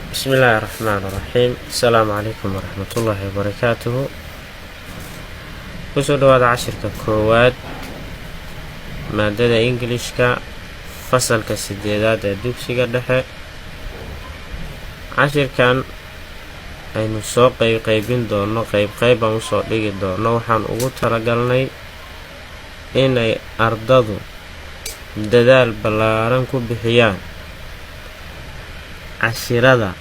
بسم الله الرحمن الرحيم. السلام عليكم ورحمة الله وبركاته. kusoo dhawaada cashirka koowaad maadada Englishka fasalka 8aad ee dugsiga dhexe. cashirkan aynu soo qaybin doono qayb aan u soo dhigi doono. waxaan ugu talagalnay inay ardadu dadaal ballaaran ku bixiyaan cashirada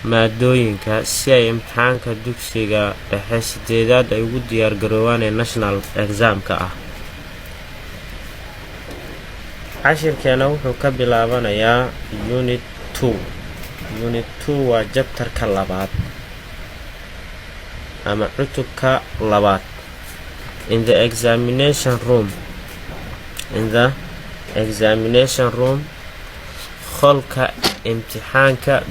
maadooyinka si ay imtixaanka dugsiga dhexe 8aad ay ugu diyaar garoobaan ee national exam-ka ah. cashirkeena wuxuu ka bilaabanayaa unit 2. unit 2 waa chapterka labaad ama cutubka labaad. in the examination room qolka imtixaanka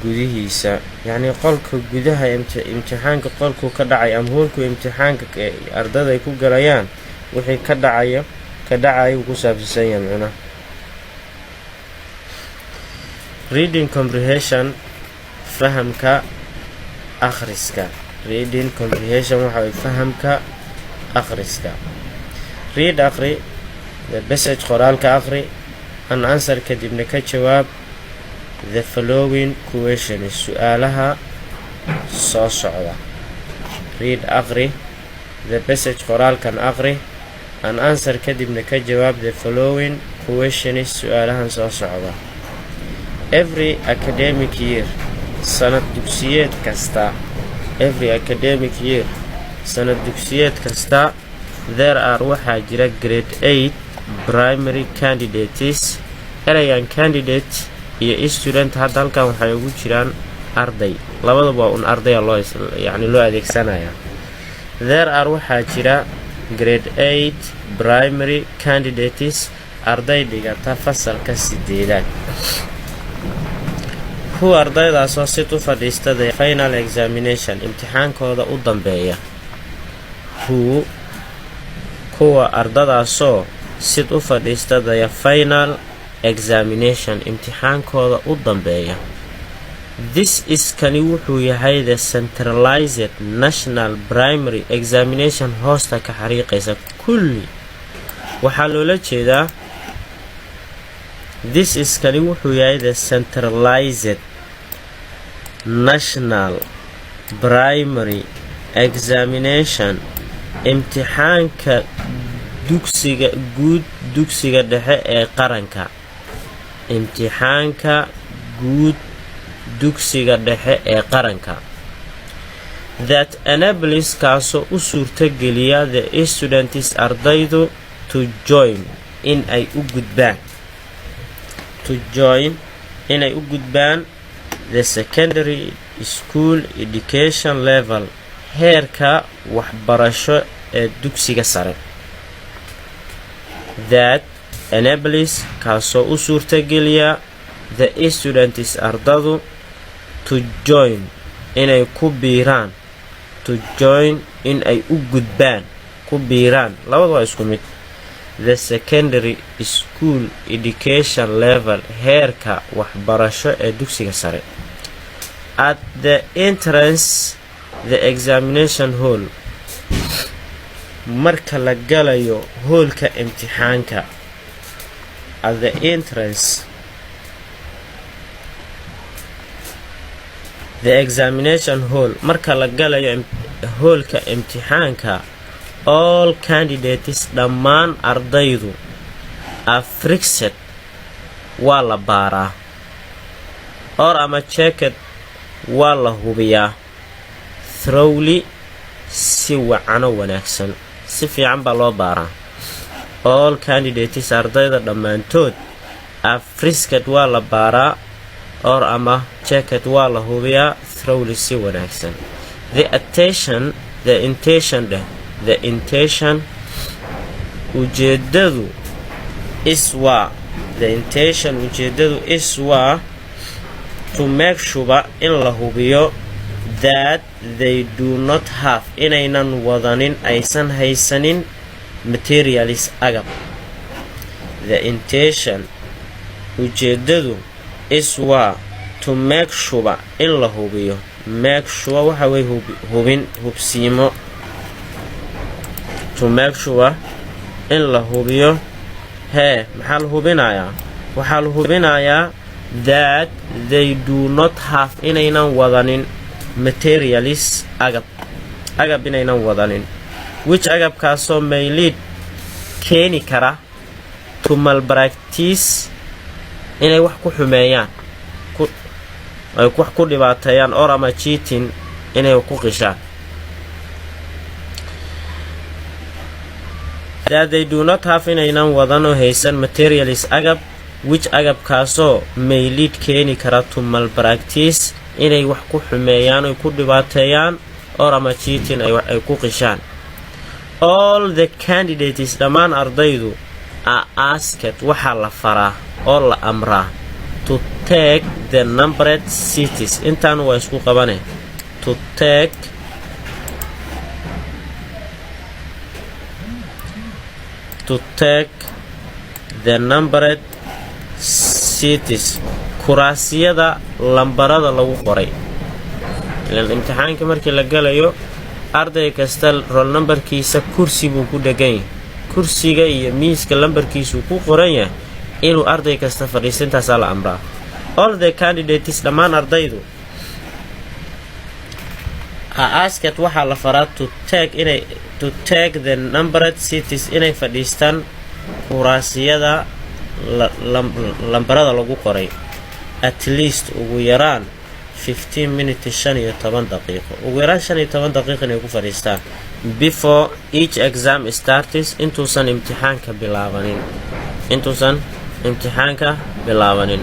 gudihiisa yani qolka gudaha imtixaanka qolku ka dhacay ama hoolku imtixaanka ardada ay ku galayaan wixii ka dhacay ku saabsan yahay reading comprehension fahamka akhriska. reading comprehension waxa fahamka akhriska. read akhri, the passage qoraalka akhri, an answer kadibna ka jawaab the following questions su'aalaha soo socda. read akhri, the passage qoraalkan akhri, an answer kadibna ka jawaab the following questions su'aalahan soo socda. every academic year sanad dugsiyeed kasta there are waxaa jira grade 8 primary candidates. erayan candidate iyo student hadda halkan waxay ugu jiraan arday, labadaba waa arday loo adeegsanaya. there are waxaa jira grade 8 primary candidates arday dhigata fasalka 8aad. kuwa ardaydaasoo si u fadhiista final examination imtixaankooda u dambeeya. kuwa ardadaasoo sid u fadhiista final examination imtixaankooda u dambeeya. this is kani wuxuu yahay the centralized national primary examination hoosta ka xariiqaysa kulli. waxaa loola jeedaa this is kani wuxuu yahay the centralized national primary examination imtixaanka dugsiga dhexe ee qaranka. imtixaanka guud dugsiga dhexe ee qaranka. that enables kaasoo u suurtageliya the students ardaydu to join inay u gudbaan the secondary school education level heerka waxbarasho ee dugsiga sare. that enables kaasoo u suurtageliya the students ardadu to join inay ku biiraan labadu waa isku mid. the secondary school education level heerka waxbarasho ee dugsiga sare. at the entrance the examination hall marka la galayo hoolka imtixaanka. at the entrance the examination hall marka la galayo hoolka imtixaanka. all candidates dhammaan ardaydu affixed waa la baaraa or ama checked waa la hubiyaa thoroughly si wanaagsan si fiican baa loo baaraa. all candidates ardayda dhammaantood affixed waa la baaraa or ama checked waa la hubiyaa thoroughly si wanaagsan. the intention ujeedadu is waa to make sure in la hubiyo that they do not have inaynan wadanin aysan haysanin materials agab. The intention ujeedadu is waa to make sure in la hubiyo. Make sure waxa way hubin hubsiimo. To make sure in la hubiyo maxaa la hubinayaa? Waxaa la hubinayaa that they do not have inaynan wadanin materials agab inaynan wadanin, which agabkaasoo may lead keeni kara to malpractice inay wax ku xumeeyaan, ay wax ku dhibaateeyaan, or ama cheating inay ku qishaan. That they do not have inaynan wadano haysan materials agab, which agabkaasoo may lead keeni kara to malpractice inay wax ku xumeeyaan, ay ku dhibaateeyaan, or ama cheating ay ku qishaan. All the candidates dhammaan ardaydu are asked waxaa la faraa oo la amraa to take the numbered cities. Intaan waa isku qabane. To take the numbered cities. Kuraasiyada lambarada lagu qoray. Ilaan imtixaanka markii la galayo arday kasta roll numberkiisa kursi buu ku dhagan yahay. Kursiga iyo miiska lambarkiisu ku qoran yahay inuu arday kasta fadhiisintaas la amraa. All the candidates dhammaan ardaydu asked waxaa la faraa to take the numbered cities inay fadhiistaan kuraasiyada lambarada lagu qoray at least ugu yaraan 15 minutes 15 daqiiqo. Ugu yaraan 15 daqiiqo inay ku fadhiistaan before each exam starts intuusan imtixaanka bilaabanin.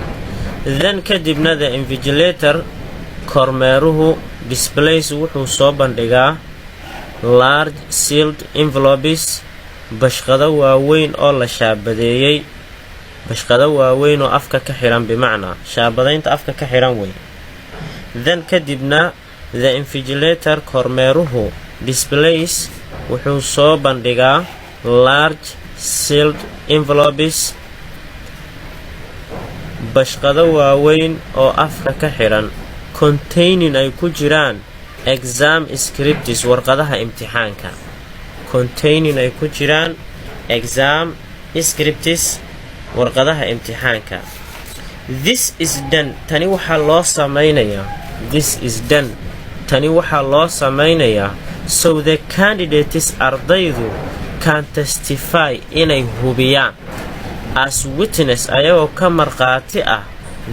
Then kadibna the invigilator kormeeruhu displays wuxuu soo bandhigaa large sealed envelopes, bashqado waaweyn oo la shaabadeeyay, bashqado waaweyn oo afka ka xiran, bimacnaa shaabadaynta afka ka xiran weyn. Then kadibna the invigilator kormeeruhu displays wuxuu soo bandhigaa large sealed envelopes, bashqado waaweyn oo afka ka xiran, containing ay ku jiraan exam scripts warqadaha imtixaanka. Containing ay ku jiraan exam scripts warqadaha imtixaanka. This is done. Tani waxaa loo samaynayaa so the candidates ardaydu can testify inay hubiyaan as witness ayagoo ka marqaati ah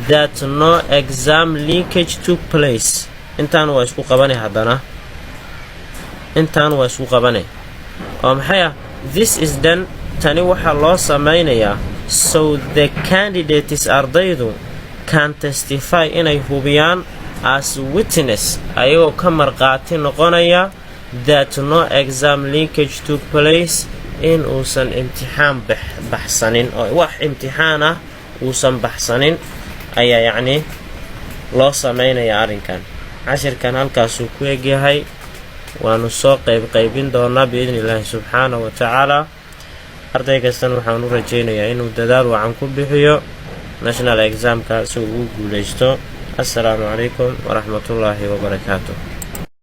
that no exam leakage took place. Intaan waa isku qabane oo maxay ah? This is done. Tani waxaa loo samaynayaa so the candidates ardaydu can testify inay hubiyaan as witness ayagoo ka marqaati noqonaya that no exam leakage took place in uusan imtixaan baxsanin, oo wax imtixaan ah uusan baxsanin ayaa yacni loo samaynayaa arrinkan. cashirkan halkaasuu ku egyahay. waanu soo qaybin doonaa biidni illaahi subxaanahu wa tacaala. arday kastan waxaan u rajaynayaa inuu dadaal wacan ku bixiyo national examka si uu ugu guulaysto. assalaamu calaykum waraxmatullaahi wabarakaatuh.